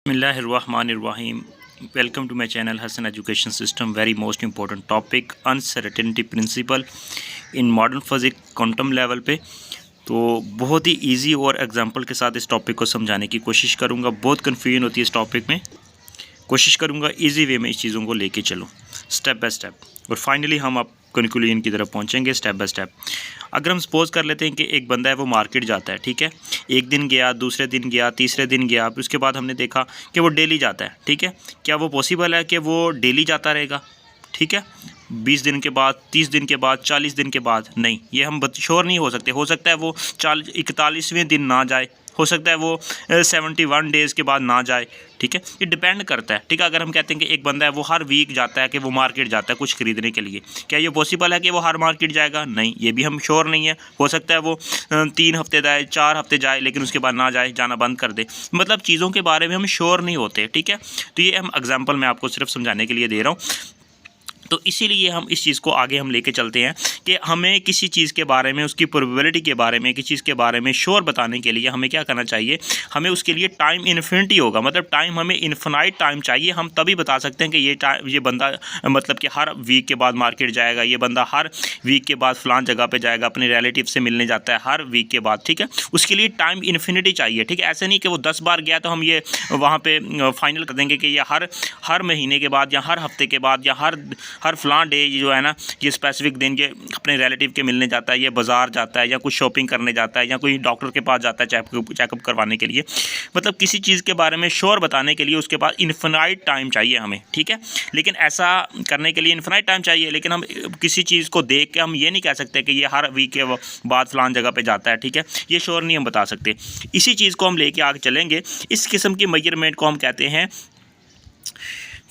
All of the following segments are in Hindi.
बिस्मिल्लाहिर्रहमानिर्रहीम। Welcome to my channel Hasan education system. Very most important topic uncertainty principle in modern physics quantum level पे। तो बहुत ही इजी और एग्जांपल के साथ इस टॉपिक को समझाने की कोशिश करूँगा। बहुत कन्फ्यूजन होती है इस टॉपिक में, कोशिश करूँगा इजी वे में इस चीज़ों को लेके चलूँ स्टेप बाय स्टेप, और फाइनली हम आप कंक्लूजन की तरफ पहुँचेंगे स्टेप बाय स्टेप। अगर हम सपोज कर लेते हैं कि एक बंदा है वो मार्केट जाता है, ठीक है, एक दिन गया, दूसरे दिन गया, तीसरे दिन गया, फिर उसके बाद हमने देखा कि वो डेली जाता है, ठीक है। क्या वो पॉसिबल है कि वो डेली जाता रहेगा? ठीक है, 20 दिन के बाद, 30 दिन के बाद, 40 दिन के बाद? नहीं, ये हम श्योर नहीं हो सकते। हो सकता है वो 41वें दिन ना जाए, हो सकता है वो 71 डेज़ के बाद ना जाए, ठीक है। ये डिपेंड करता है, ठीक है। अगर हम कहते हैं कि एक बंदा है वो हर वीक जाता है, कि वो मार्केट जाता है कुछ खरीदने के लिए, क्या ये पॉसिबल है कि वो हर मार्केट जाएगा? नहीं, ये भी हम श्योर नहीं है। हो सकता है वो 3 हफ्ते जाए, 4 हफ्ते जाए, लेकिन उसके बाद ना जाए, जाना बंद कर दे। मतलब चीज़ों के बारे में हम श्योर नहीं होते, ठीक है। तो ये हम एग्जाम्पल मैं आपको सिर्फ समझाने के लिए दे रहा हूँ। तो इसीलिए हम इस चीज़ को आगे हम लेके चलते हैं कि हमें किसी चीज़ के बारे में, उसकी प्रोबेबिलिटी के बारे में, किसी चीज़ के बारे में श्योर बताने के लिए हमें क्या करना चाहिए। हमें उसके लिए टाइम इन्फिनिटी होगा, मतलब टाइम हमें इन्फिनाइट टाइम चाहिए। हम तभी बता सकते हैं कि ये बंदा मतलब कि हर वीक के बाद मार्केट जाएगा, ये बंदा हर वीक के बाद फलान जगह पर जाएगा, अपने रिलेटिव से मिलने जाता है हर वीक के बाद, ठीक है। उसके लिए टाइम इन्फिनिटी चाहिए, ठीक है। ऐसे नहीं कि वो 10 बार गया तो हम ये वहाँ पर फाइनल कर देंगे कि ये हर महीने के बाद या हर हफ्ते के बाद या हर फलां डे जो है ना, ये स्पेसिफिक दिन ये अपने रिलेटिव के मिलने जाता है, ये बाज़ार जाता है, या कुछ शॉपिंग करने जाता है, या कोई डॉक्टर के पास जाता है चेकअप करवाने के लिए। मतलब किसी चीज़ के बारे में श्योर बताने के लिए उसके पास इन्फिनाइट टाइम चाहिए हमें, ठीक है। लेकिन ऐसा करने के लिए इन्फिनाइट टाइम चाहिए, लेकिन हम किसी चीज़ को देख के हम ये नहीं कह सकते कि ये हर वीक के बाद फलान जगह पर जाता है, ठीक है। ये श्योर नहीं हम बता सकते। इसी चीज़ को हम लेके आगे चलेंगे। इस किस्म की मेजरमेंट को हम कहते हैं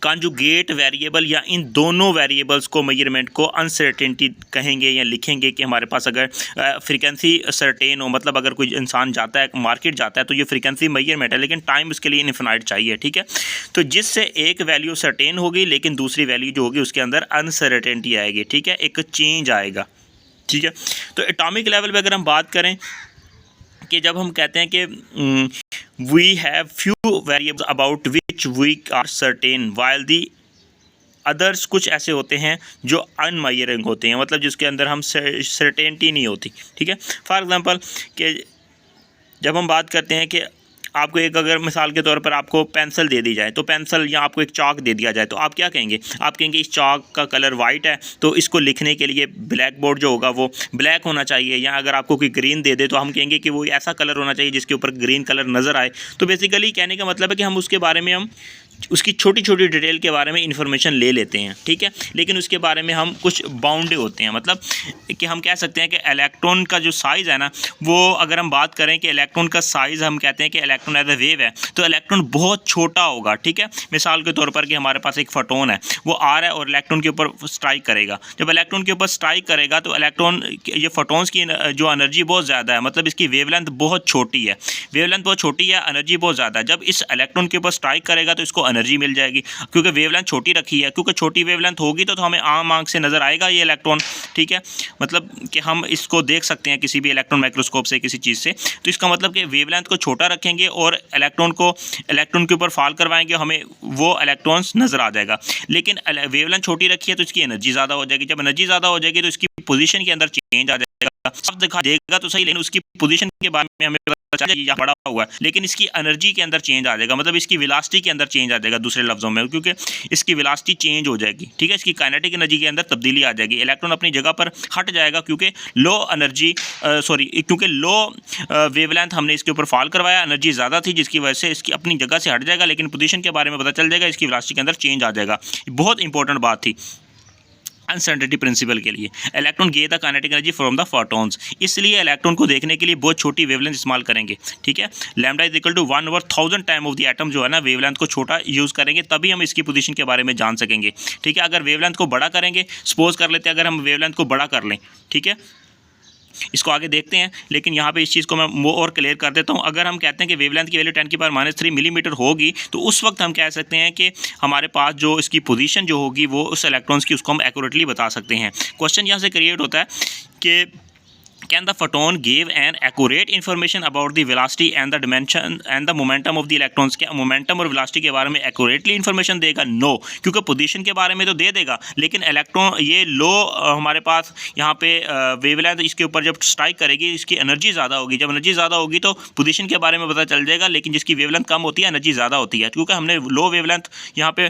कॉन्जुगेट वेरिएबल, या इन दोनों वेरिएबल्स को मेजरमेंट को अनसर्टेनिटी कहेंगे या लिखेंगे। कि हमारे पास अगर फ्रीक्वेंसी सर्टेन हो, मतलब अगर कोई इंसान जाता है मार्केट जाता है तो ये फ्रीक्वेंसी मेजरमेंट है, लेकिन टाइम उसके लिए इन्फिनाइट चाहिए, ठीक है। तो जिससे एक वैल्यू सर्टेन होगी, लेकिन दूसरी वैल्यू जो होगी उसके अंदर अनसर्टेनिटी आएगी, ठीक है, एक चेंज आएगा, ठीक है। तो एटॉमिक लेवल पर अगर हम बात करें कि जब हम कहते हैं कि we have few variables about which we are certain while the others, कुछ ऐसे होते हैं जो अनमेजरिंग होते हैं, मतलब जिसके अंदर हम सर्टेनिटी नहीं होती, ठीक है। फॉर एग्जांपल कि जब हम बात करते हैं कि आपको एक, अगर मिसाल के तौर पर आपको पेंसिल दे दी जाए, तो पेंसिल या आपको एक चाक दे दिया जाए, तो आप क्या कहेंगे? आप कहेंगे इस चाक का कलर वाइट है, तो इसको लिखने के लिए ब्लैक बोर्ड जो होगा वो ब्लैक होना चाहिए। या अगर आपको कोई ग्रीन दे दे तो हम कहेंगे कि वो ऐसा कलर होना चाहिए जिसके ऊपर ग्रीन कलर नज़र आए। तो बेसिकली कहने का मतलब है कि हम उसके बारे में, हम उसकी छोटी छोटी डिटेल के बारे में इंफॉर्मेशन ले लेते हैं, ठीक है, लेकिन उसके बारे में हम कुछ बाउंडे होते हैं। मतलब कि हम कह सकते हैं कि इलेक्ट्रॉन का जो साइज़ है ना, वो अगर हम बात करें कि इलेक्ट्रॉन का साइज़, हम कहते हैं कि इलेक्ट्रॉन एज ए वेव है, तो इलेक्ट्रॉन बहुत छोटा होगा, ठीक है। मिसाल के तौर पर कि हमारे पास एक फोटोन है, वो आ रहा है और इलेक्ट्रॉन के ऊपर स्ट्राइक करेगा। जब इलेक्ट्रॉन के ऊपर स्ट्राइक करेगा तो इलेक्ट्रॉन, ये फोटोन्स की जो एनर्जी बहुत ज़्यादा है, मतलब इसकी वेवलेंथ बहुत छोटी है, वेवलेंथ बहुत छोटी है, एनर्जी बहुत ज़्यादा है। जब इस इलेक्ट्रॉन के ऊपर स्ट्राइक करेगा तो इसको एनर्जी मिल जाएगी, क्योंकि वेवलेंथ छोटी रखी है। क्योंकि छोटी वेवलेंथ होगी तो हमें आम आंख से नज़र आएगा ये इलेक्ट्रॉन, ठीक है। मतलब कि हम इसको देख सकते हैं किसी भी इलेक्ट्रॉन माइक्रोस्कोप से, किसी चीज़ से। तो इसका मतलब कि वेवलेंथ को छोटा रखेंगे और इलेक्ट्रॉन के ऊपर फॉल करवाएंगे, हमें वो इलेक्ट्रॉन्स नज़र आ जाएगा। लेकिन वेवलेंथ छोटी रखी है तो इसकी एनर्जी ज़्यादा हो जाएगी। जब एनर्जी ज़्यादा हो जाएगी तो इसकी पोजीशन के अंदर चेंज आ जाएगा। सब दिखा देगा तो सही, लेकिन उसकी पोजीशन के बारे में हमें पता चल जाएगा बड़ा हुआ है, लेकिन इसकी एनर्जी के अंदर चेंज आ जाएगा, मतलब इसकी वेलोसिटी के अंदर चेंज आ जाएगा दूसरे लफ्ज़ों में, क्योंकि इसकी वेलोसिटी चेंज हो जाएगी, ठीक है। इसकी काइनेटिक एनर्जी के अंदर तब्दीली आ जाएगी, इलेक्ट्रॉन अपनी जगह पर हट जाएगा, क्योंकि लो वेवलेंथ हमने इसके ऊपर फॉल करवाया, एनर्जी ज़्यादा थी जिसकी वजह से इसकी अपनी जगह से हट जाएगा, लेकिन पोजीशन के बारे में पता चल जाएगा, इसकी वेलोसिटी के अंदर चेंज आ जाएगा। बहुत इंपॉर्टेंट बात थी अनसर्टेनिटी प्रिंसिपल के लिए। Electron get the kinetic energy from the photons, इसलिए इलेक्ट्रॉन को देखने के लिए बहुत छोटी वेवलेंथ इस्तेमाल करेंगे, ठीक है। Lambda is equal to 1/1000 time of the atom, जो है ना, वेवलेंथ को छोटा यूज़ करेंगे तभी हम इसकी पोजीशन के बारे में जान सकेंगे, ठीक है। अगर वेवलेंथ को बड़ा करेंगे, सपोज कर लेते हैं अगर हम वेवलेंथ को बड़ा कर लें, ठीक है, इसको आगे देखते हैं, लेकिन यहाँ पे इस चीज़ को मैं और क्लियर कर देता हूँ। अगर हम कहते हैं कि वेवलेंथ की वैल्यू 10⁻³ मिलीमीटर होगी, तो उस वक्त हम कह सकते हैं कि हमारे पास जो इसकी पोजीशन जो होगी वो उस इलेक्ट्रॉन्स की, उसको हम एक्यूरेटली बता सकते हैं। क्वेश्चन यहाँ से क्रिएट होता है कि Can the photon give an accurate information about the velocity and the dimension and the momentum of the electrons? क्या momentum और velocity के बारे में accurately information देगा? No, क्योंकि position के बारे में तो दे देगा, लेकिन इलेक्ट्रॉन ये लो हमारे पास यहाँ पे वेवलेंथ इसके ऊपर जब स्ट्राइक करेगी इसकी एनर्जी ज़्यादा होगी, जब एनर्जी ज़्यादा होगी तो पोजीशन के बारे में पता चल जाएगा, लेकिन जिसकी वेवलेंथ कम होती है एनर्जी ज़्यादा होती है, क्योंकि हमने लो वेवलेंथ यहाँ पे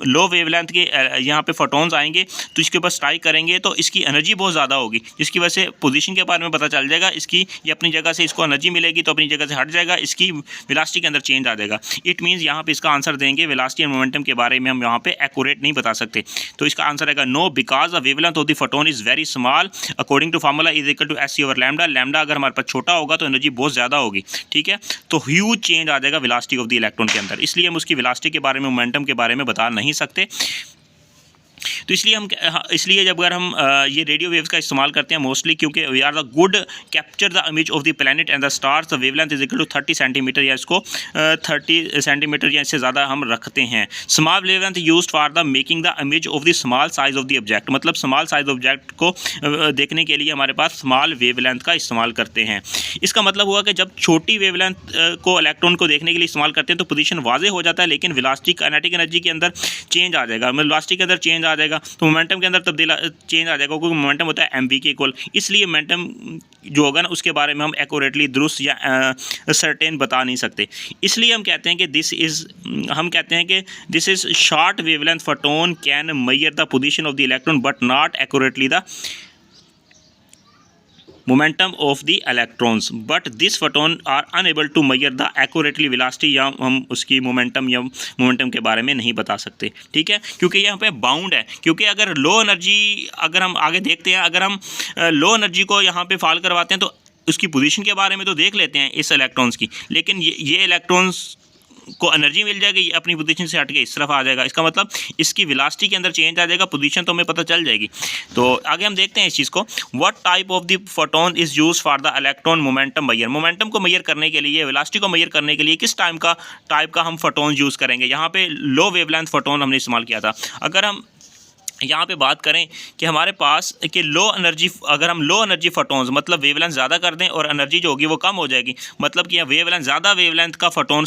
लो वेवलेंथ के यहाँ पे फोटोन्स आएंगे तो इसके ऊपर स्ट्राइक करेंगे तो इसकी एनर्जी बहुत ज़्यादा होगी, जिसकी वजह से पोजीशन के बारे में पता चल जाएगा, इसकी ये अपनी जगह से इसको एनर्जी मिलेगी तो अपनी जगह से हट जाएगा, इसकी वेलोसिटी के अंदर चेंज आ जाएगा। इट मीन्स यहाँ पे इसका आंसर देंगे वेलोसिटी एंड मोमेंटम के बारे में हम यहाँ पे एक्यूरेट नहीं बता सकते, तो इसका आंसर आएगा no, because the wavelength of the photon is very small according to formula is equal to S C over lambda. Lambda अगर हमारे पास छोटा होगा तो एनर्जी बहुत ज़्यादा होगी, ठीक है, तो ह्यूज चेंज आ जाएगा वेलोसिटी ऑफ द इलेक्ट्रॉन के अंदर, इसलिए हम उसकी वेलोसिटी के बारे में मोमेंटम के बारे में बता नहीं सकते। तो इसलिए जब अगर हम ये रेडियो वेव्स का इस्तेमाल करते हैं मोस्टली, क्योंकि we are the good capture the image of the planet and the stars, the wavelength is equal to 30 centimetre, या इसको 30 सेंटीमीटर या इससे ज़्यादा हम रखते हैं। Small wavelength used for the making the image of the small size of the object, मतलब स्मॉल साइज ऑब्जेक्ट को देखने के लिए हमारे पास स्मॉल वेवलेंथ का इस्तेमाल करते हैं। इसका मतलब हुआ कि जब छोटी वेवलेंथ को इलेक्ट्रॉन को देखने के लिए इस्तेमाल करते हैं तो पोजीशन वाजे हो जाता है, लेकिन वेलोसिटी काइनेटिक एनर्जी के अंदर चेंज आ जाएगा, वेलोसिटी के अंदर चेंज आ जाएगा तो मोमेंटम के अंदर तब्दीला चेंज आ जाएगा, क्योंकि मोमेंटम होता है एमवी के इक्वल, इसलिए मोमेंटम जो होगा ना उसके बारे में हम एक्यूरेटली दुरुस्त या सर्टेन बता नहीं सकते। इसलिए हम कहते हैं कि this is short wavelength photon can measure the position of the electron but not accurately the momentum of the electrons, but this photon are unable to measure the accurately velocity, या हम उसकी मोमेंटम या मोमेंटम के बारे में नहीं बता सकते, ठीक है, क्योंकि यहाँ पे बाउंड है, क्योंकि अगर लो एनर्जी अगर हम आगे देखते हैं, अगर हम लो एनर्जी को यहाँ पे फॉल करवाते हैं तो उसकी पोजीशन के बारे में तो देख लेते हैं इस इलेक्ट्रॉन्स की, लेकिन ये इलेक्ट्रॉन्स को एनर्जी मिल जाएगी, अपनी पोजीशन से हट के इस तरफ आ जाएगा, इसका मतलब इसकी वेलोसिटी के अंदर चेंज आ जाएगा, पोजीशन तो हमें पता चल जाएगी। तो आगे हम देखते हैं इस चीज़ को, what type of the photon is use for the electron momentum measure, momentum को मेजर करने के लिए, वेलोसिटी को मेजर करने के लिए किस टाइप का हम फोटोन यूज़ करेंगे। यहाँ पे लो वेवलेंथ फोटोन हमने इस्तेमाल किया था। अगर हम यहाँ पे बात करें कि हमारे पास कि अगर हम लो एनर्जी फोटोन्स मतलब वेवलेंथ ज़्यादा कर दें और एनर्जी जो होगी वो कम हो जाएगी, मतलब कि वेवलेंथ ज़्यादा वेवलेंथ का फोटोन